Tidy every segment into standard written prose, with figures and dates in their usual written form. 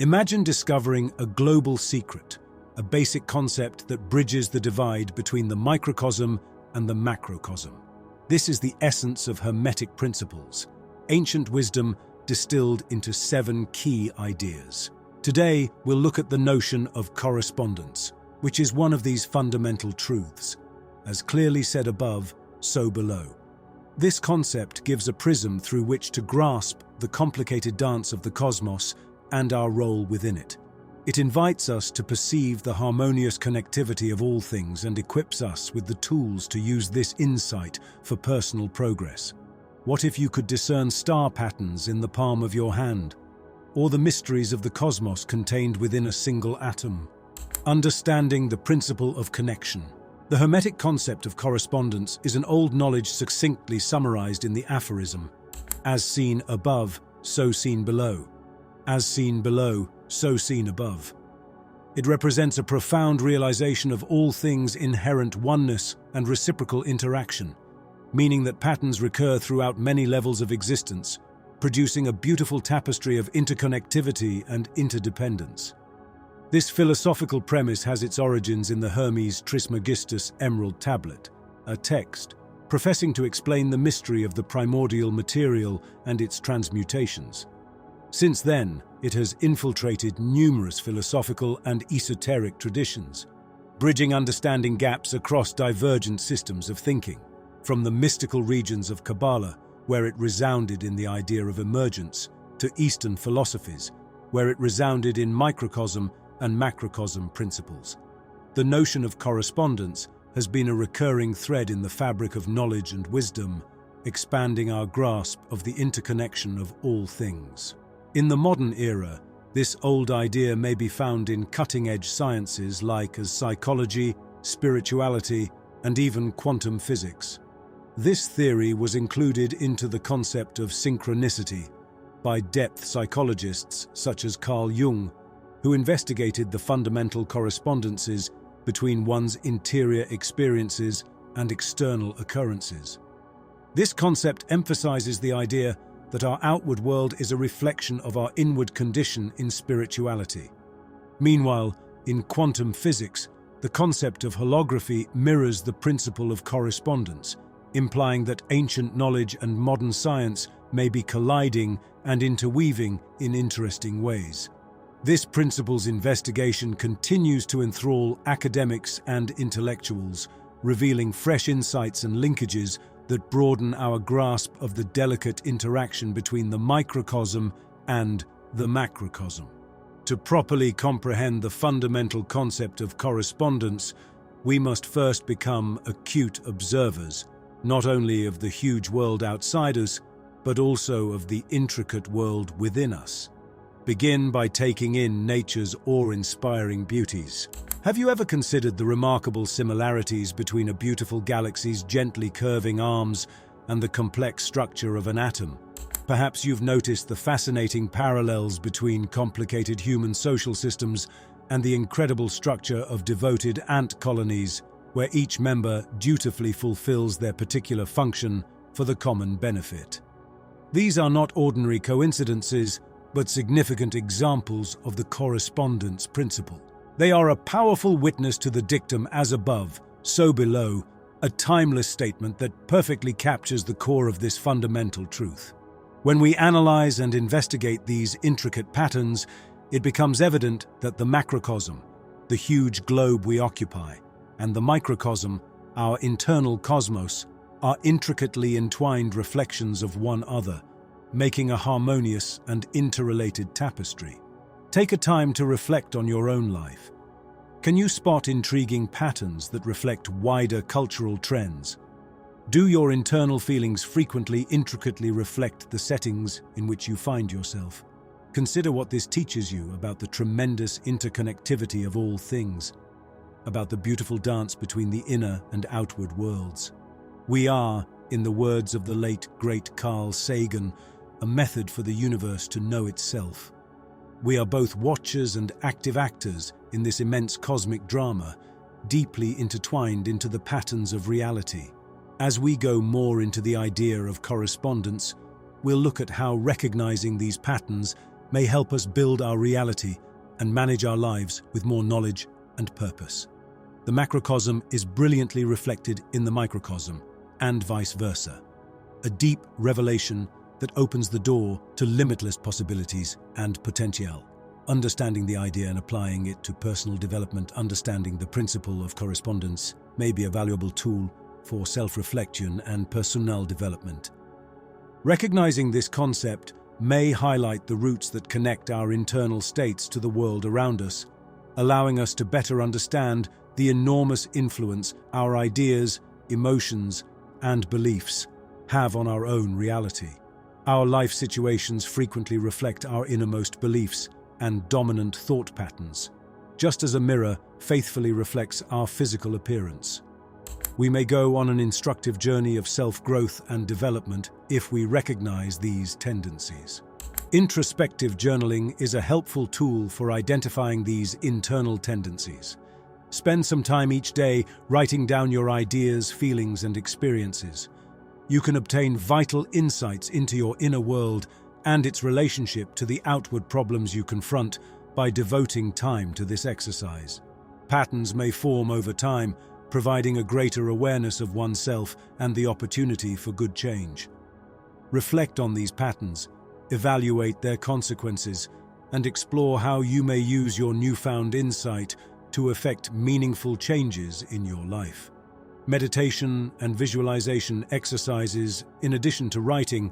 Imagine discovering a global secret, a basic concept that bridges the divide between the microcosm and the macrocosm. This is the essence of Hermetic principles, ancient wisdom distilled into 7 key ideas. Today, we'll look at the notion of correspondence, which is one of these fundamental truths. As clearly said above, so below. This concept gives a prism through which to grasp the complicated dance of the cosmos and our role within it. It invites us to perceive the harmonious connectivity of all things and equips us with the tools to use this insight for personal progress. What if you could discern star patterns in the palm of your hand, or the mysteries of the cosmos contained within a single atom? Understanding the principle of connection. The Hermetic concept of correspondence is an old knowledge succinctly summarized in the aphorism, "As seen above, so seen below. As seen below, so seen above." It represents a profound realization of all things' inherent oneness and reciprocal interaction, meaning that patterns recur throughout many levels of existence, producing a beautiful tapestry of interconnectivity and interdependence. This philosophical premise has its origins in the Hermes Trismegistus Emerald Tablet, a text professing to explain the mystery of the primordial material and its transmutations. Since then, it has infiltrated numerous philosophical and esoteric traditions, bridging understanding gaps across divergent systems of thinking, from the mystical regions of Kabbalah, where it resounded in the idea of emergence, to Eastern philosophies, where it resounded in microcosm and macrocosm principles. The notion of correspondence has been a recurring thread in the fabric of knowledge and wisdom, expanding our grasp of the interconnection of all things. In the modern era, this old idea may be found in cutting-edge sciences like psychology, spirituality, and even quantum physics. This theory was included into the concept of synchronicity by depth psychologists such as Carl Jung, who investigated the fundamental correspondences between one's interior experiences and external occurrences. This concept emphasizes the idea that our outward world is a reflection of our inward condition in spirituality. Meanwhile, in quantum physics, the concept of holography mirrors the principle of correspondence, implying that ancient knowledge and modern science may be colliding and interweaving in interesting ways. This principle's investigation continues to enthrall academics and intellectuals, revealing fresh insights and linkages that broaden our grasp of the delicate interaction between the microcosm and the macrocosm. To properly comprehend the fundamental concept of correspondence, we must first become acute observers, not only of the huge world outside us, but also of the intricate world within us. Begin by taking in nature's awe-inspiring beauties. Have you ever considered the remarkable similarities between a beautiful galaxy's gently curving arms and the complex structure of an atom? Perhaps you've noticed the fascinating parallels between complicated human social systems and the incredible structure of devoted ant colonies, where each member dutifully fulfills their particular function for the common benefit. These are not ordinary coincidences, but significant examples of the correspondence principle. They are a powerful witness to the dictum "as above, so below," a timeless statement that perfectly captures the core of this fundamental truth. When we analyze and investigate these intricate patterns, it becomes evident that the macrocosm, the huge globe we occupy, and the microcosm, our internal cosmos, are intricately entwined reflections of one another, making a harmonious and interrelated tapestry. Take a time to reflect on your own life. Can you spot intriguing patterns that reflect wider cultural trends? Do your internal feelings frequently intricately reflect the settings in which you find yourself? Consider what this teaches you about the tremendous interconnectivity of all things, about the beautiful dance between the inner and outward worlds. We are, in the words of the late great Carl Sagan, a method for the universe to know itself. We are both watchers and active actors in this immense cosmic drama, deeply intertwined into the patterns of reality. As we go more into the idea of correspondence, we'll look at how recognizing these patterns may help us build our reality and manage our lives with more knowledge and purpose. The macrocosm is brilliantly reflected in the microcosm, and vice versa. A deep revelation that opens the door to limitless possibilities and potential. Understanding the idea and applying it to personal development, understanding the principle of correspondence, may be a valuable tool for self-reflection and personal development. Recognizing this concept may highlight the roots that connect our internal states to the world around us, allowing us to better understand the enormous influence our ideas, emotions, and beliefs have on our own reality. Our life situations frequently reflect our innermost beliefs and dominant thought patterns, just as a mirror faithfully reflects our physical appearance. We may go on an instructive journey of self-growth and development if we recognize these tendencies. Introspective journaling is a helpful tool for identifying these internal tendencies. Spend some time each day writing down your ideas, feelings, and experiences. You can obtain vital insights into your inner world and its relationship to the outward problems you confront by devoting time to this exercise. Patterns may form over time, providing a greater awareness of oneself and the opportunity for good change. Reflect on these patterns, evaluate their consequences, and explore how you may use your newfound insight to effect meaningful changes in your life. Meditation and visualization exercises, in addition to writing,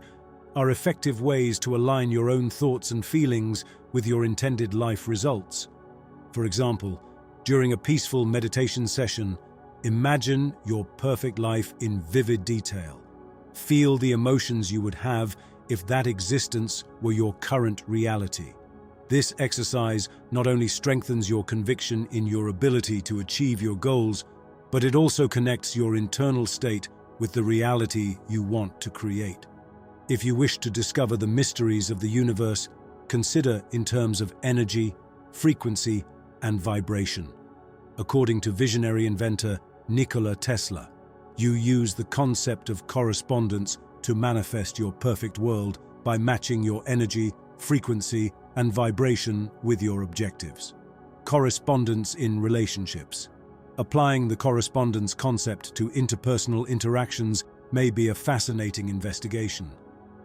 are effective ways to align your own thoughts and feelings with your intended life results. For example, during a peaceful meditation session, imagine your perfect life in vivid detail. Feel the emotions you would have if that existence were your current reality. This exercise not only strengthens your conviction in your ability to achieve your goals, but it also connects your internal state with the reality you want to create. If you wish to discover the mysteries of the universe, consider in terms of energy, frequency, and vibration. According to visionary inventor Nikola Tesla, you use the concept of correspondence to manifest your perfect world by matching your energy, frequency, and vibration with your objectives. Correspondence in relationships. Applying the correspondence concept to interpersonal interactions may be a fascinating investigation.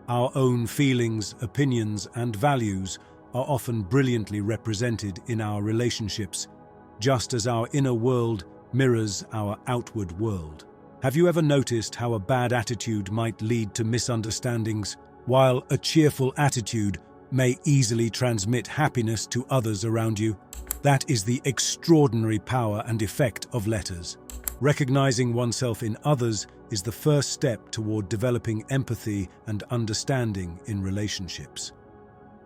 Our own feelings, opinions, and values are often brilliantly represented in our relationships, just as our inner world mirrors our outward world. Have you ever noticed how a bad attitude might lead to misunderstandings, while a cheerful attitude may easily transmit happiness to others around you? That is the extraordinary power and effect of letters. Recognizing oneself in others is the first step toward developing empathy and understanding in relationships.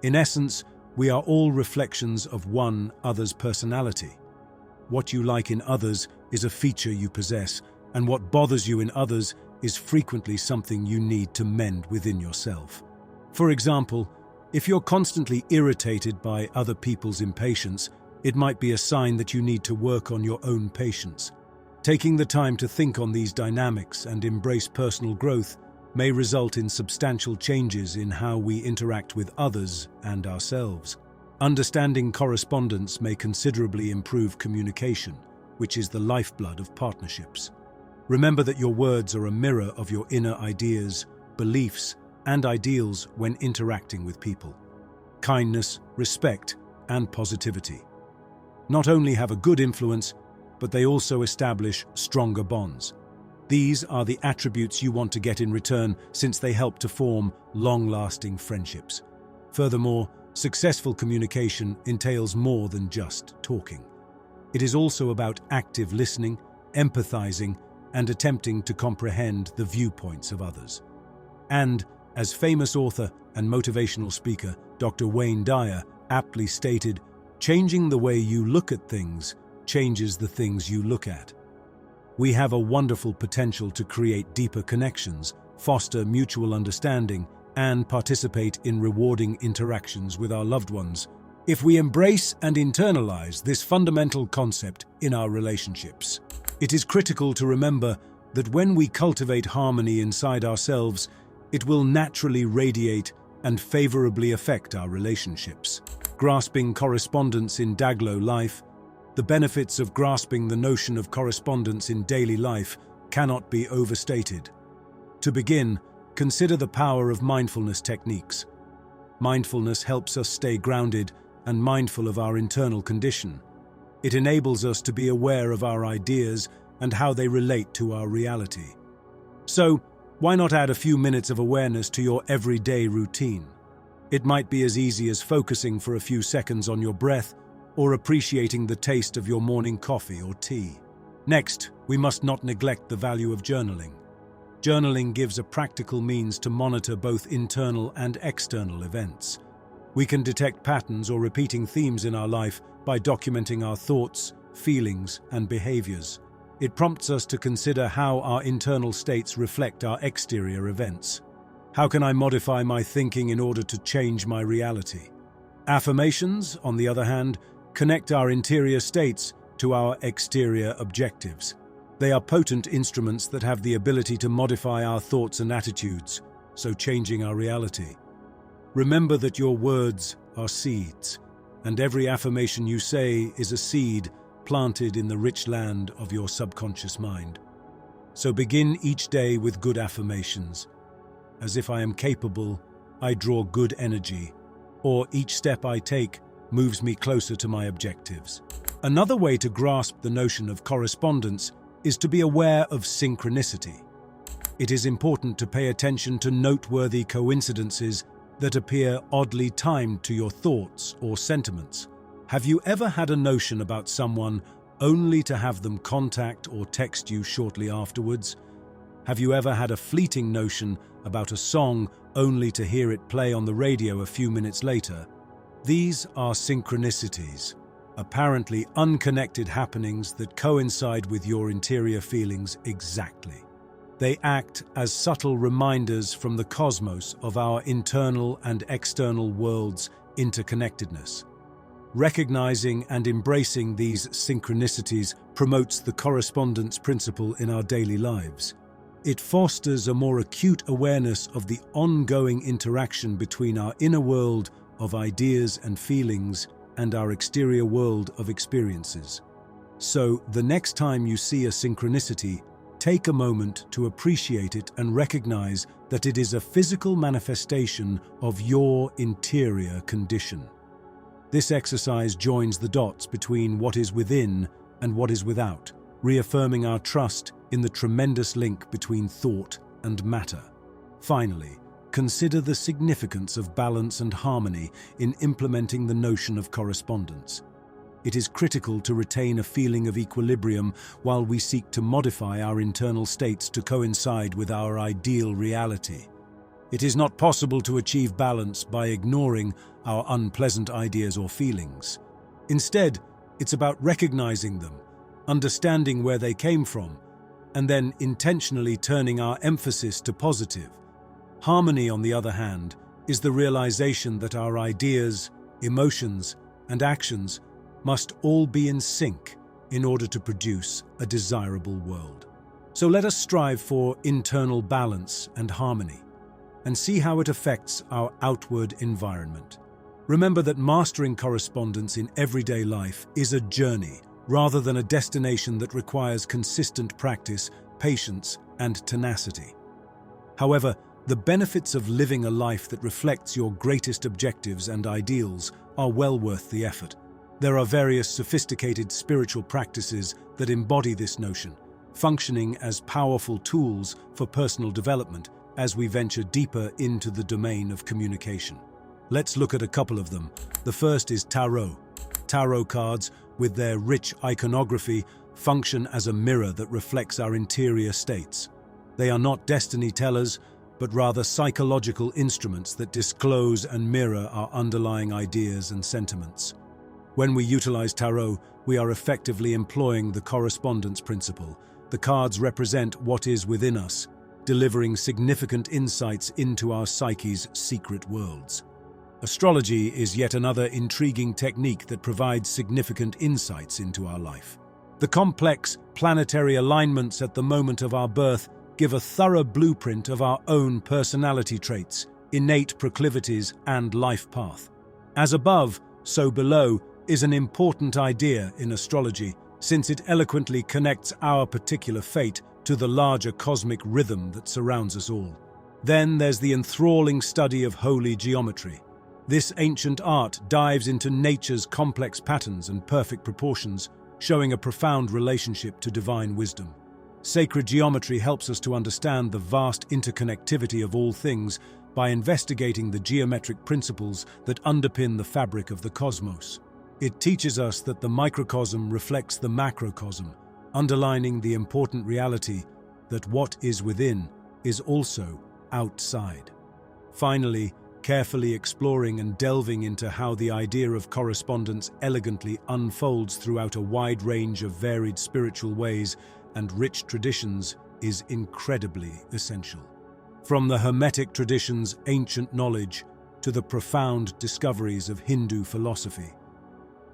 In essence, we are all reflections of one other's personality. What you like in others is a feature you possess, and what bothers you in others is frequently something you need to mend within yourself. For example, if you're constantly irritated by other people's impatience, it might be a sign that you need to work on your own patience. Taking the time to think on these dynamics and embrace personal growth may result in substantial changes in how we interact with others and ourselves. Understanding correspondence may considerably improve communication, which is the lifeblood of partnerships. Remember that your words are a mirror of your inner ideas, beliefs, and ideals when interacting with people. Kindness, respect, and positivity not only have a good influence, but they also establish stronger bonds. These are the attributes you want to get in return, since they help to form long-lasting friendships. Furthermore, successful communication entails more than just talking. It is also about active listening, empathizing, and attempting to comprehend the viewpoints of others. And, as famous author and motivational speaker Dr. Wayne Dyer aptly stated, changing the way you look at things changes the things you look at. We have a wonderful potential to create deeper connections, foster mutual understanding, and participate in rewarding interactions with our loved ones if we embrace and internalize this fundamental concept in our relationships. It is critical to remember that when we cultivate harmony inside ourselves, it will naturally radiate and favorably affect our relationships. Grasping correspondence in Daglo life. The benefits of grasping the notion of correspondence in daily life cannot be overstated. To begin, consider the power of mindfulness techniques. Mindfulness helps us stay grounded and mindful of our internal condition. It enables us to be aware of our ideas and how they relate to our reality. So, why not add a few minutes of awareness to your everyday routine? It might be as easy as focusing for a few seconds on your breath or appreciating the taste of your morning coffee or tea. Next, we must not neglect the value of journaling. Journaling gives a practical means to monitor both internal and external events. We can detect patterns or repeating themes in our life by documenting our thoughts, feelings, and behaviors. It prompts us to consider how our internal states reflect our exterior events. How can I modify my thinking in order to change my reality? Affirmations, on the other hand, connect our interior states to our exterior objectives. They are potent instruments that have the ability to modify our thoughts and attitudes, so changing our reality. Remember that your words are seeds, and every affirmation you say is a seed planted in the rich land of your subconscious mind. So begin each day with good affirmations. As if I am capable, I draw good energy, or each step I take moves me closer to my objectives. Another way to grasp the notion of correspondence is to be aware of synchronicity. It is important to pay attention to noteworthy coincidences that appear oddly timed to your thoughts or sentiments. Have you ever had a notion about someone only to have them contact or text you shortly afterwards? Have you ever had a fleeting notion about a song only to hear it play on the radio a few minutes later? These are synchronicities, apparently unconnected happenings that coincide with your interior feelings exactly. They act as subtle reminders from the cosmos of our internal and external world's interconnectedness. Recognizing and embracing these synchronicities promotes the correspondence principle in our daily lives. It fosters a more acute awareness of the ongoing interaction between our inner world of ideas and feelings and our exterior world of experiences. So, the next time you see a synchronicity, take a moment to appreciate it and recognize that it is a physical manifestation of your interior condition. This exercise joins the dots between what is within and what is without, reaffirming our trust in the tremendous link between thought and matter. Finally, consider the significance of balance and harmony in implementing the notion of correspondence. It is critical to retain a feeling of equilibrium while we seek to modify our internal states to coincide with our ideal reality. It is not possible to achieve balance by ignoring our unpleasant ideas or feelings. Instead, it's about recognizing them, understanding where they came from, and then intentionally turning our emphasis to positive. Harmony, on the other hand, is the realization that our ideas, emotions, and actions must all be in sync in order to produce a desirable world. So let us strive for internal balance and harmony, and see how it affects our outward environment. Remember that mastering correspondence in everyday life is a journey rather than a destination that requires consistent practice, patience, and tenacity. However, the benefits of living a life that reflects your greatest objectives and ideals are well worth the effort. There are various sophisticated spiritual practices that embody this notion, functioning as powerful tools for personal development as we venture deeper into the domain of communication. Let's look at a couple of them. The first is tarot. Tarot cards, with their rich iconography, function as a mirror that reflects our interior states. They are not destiny tellers, but rather psychological instruments that disclose and mirror our underlying ideas and sentiments. When we utilize tarot, we are effectively employing the correspondence principle. The cards represent what is within us, delivering significant insights into our psyche's secret worlds. Astrology is yet another intriguing technique that provides significant insights into our life. The complex planetary alignments at the moment of our birth give a thorough blueprint of our own personality traits, innate proclivities, and life path. As above, so below is an important idea in astrology, since it eloquently connects our particular fate to the larger cosmic rhythm that surrounds us all. Then there's the enthralling study of holy geometry. This ancient art dives into nature's complex patterns and perfect proportions, showing a profound relationship to divine wisdom. Sacred geometry helps us to understand the vast interconnectivity of all things by investigating the geometric principles that underpin the fabric of the cosmos. It teaches us that the microcosm reflects the macrocosm, underlining the important reality that what is within is also outside. Finally, carefully exploring and delving into how the idea of correspondence elegantly unfolds throughout a wide range of varied spiritual ways and rich traditions is incredibly essential. From the Hermetic tradition's ancient knowledge to the profound discoveries of Hindu philosophy,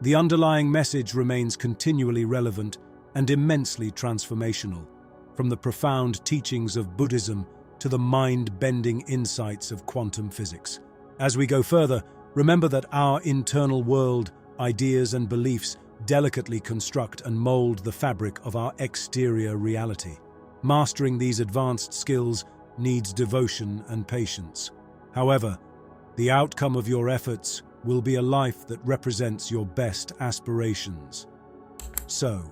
the underlying message remains continually relevant and immensely transformational, from the profound teachings of Buddhism to the mind-bending insights of quantum physics. As we go further, remember that our internal world, ideas and beliefs delicately construct and mold the fabric of our exterior reality. Mastering these advanced skills needs devotion and patience. However, the outcome of your efforts will be a life that represents your best aspirations. So,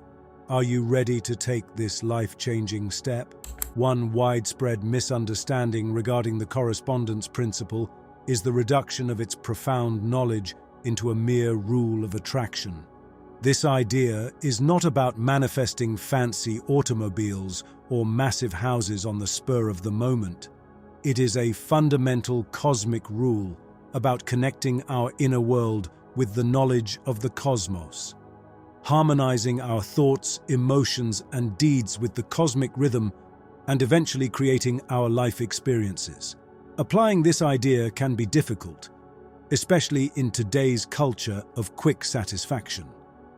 are you ready to take this life-changing step? One widespread misunderstanding regarding the correspondence principle is the reduction of its profound knowledge into a mere rule of attraction. This idea is not about manifesting fancy automobiles or massive houses on the spur of the moment. It is a fundamental cosmic rule about connecting our inner world with the knowledge of the cosmos, harmonizing our thoughts, emotions, and deeds with the cosmic rhythm, and eventually creating our life experiences. Applying this idea can be difficult, especially in today's culture of quick satisfaction.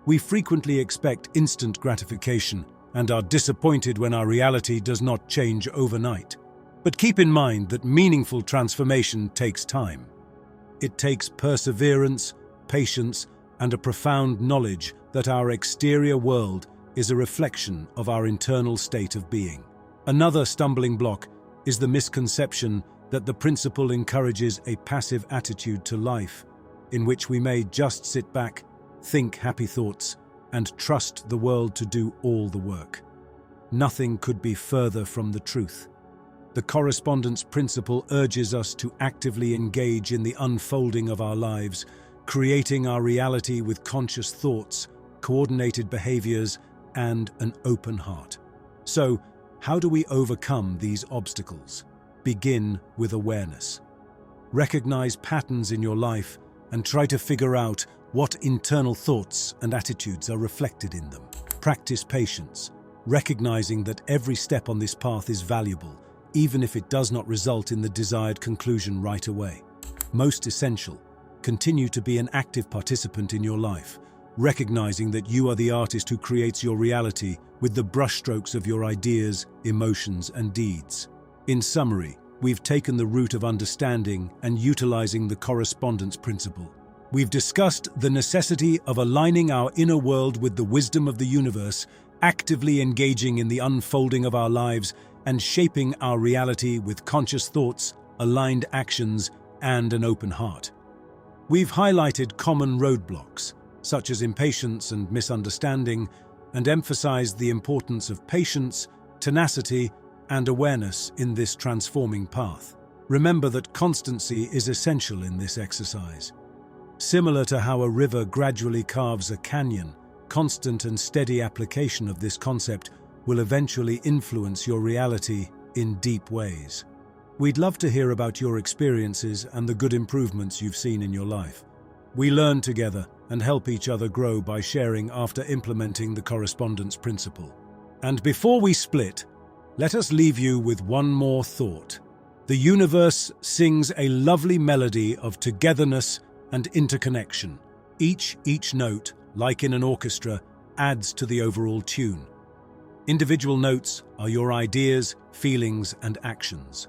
We frequently expect instant gratification and are disappointed when our reality does not change overnight. But keep in mind that meaningful transformation takes time. It takes perseverance, patience, and a profound knowledge that our exterior world is a reflection of our internal state of being. Another stumbling block is the misconception that the principle encourages a passive attitude to life, in which we may just sit back, think happy thoughts, and trust the world to do all the work. Nothing could be further from the truth. The correspondence principle urges us to actively engage in the unfolding of our lives, creating our reality with conscious thoughts, coordinated behaviors, and an open heart. So, how do we overcome these obstacles? Begin with awareness. Recognize patterns in your life and try to figure out what internal thoughts and attitudes are reflected in them. Practice patience, recognizing that every step on this path is valuable, even if it does not result in the desired conclusion right away. Most essential, continue to be an active participant in your life, recognizing that you are the artist who creates your reality with the brushstrokes of your ideas, emotions, and deeds. In summary, we've taken the route of understanding and utilizing the correspondence principle. We've discussed the necessity of aligning our inner world with the wisdom of the universe, actively engaging in the unfolding of our lives, and shaping our reality with conscious thoughts, aligned actions, and an open heart. We've highlighted common roadblocks, such as impatience and misunderstanding, and emphasized the importance of patience, tenacity, and awareness in this transforming path. Remember that constancy is essential in this exercise. Similar to how a river gradually carves a canyon, constant and steady application of this concept will eventually influence your reality in deep ways. We'd love to hear about your experiences and the good improvements you've seen in your life. We learn together and help each other grow by sharing after implementing the correspondence principle. And before we split, let us leave you with one more thought. The universe sings a lovely melody of togetherness and interconnection. Each note, like in an orchestra, adds to the overall tune. Individual notes are your ideas, feelings, and actions.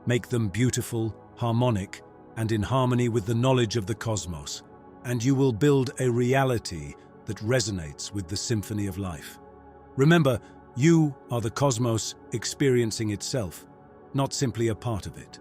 Make them beautiful, harmonic, and in harmony with the knowledge of the cosmos, and you will build a reality that resonates with the symphony of life. Remember, you are the cosmos experiencing itself, not simply a part of it.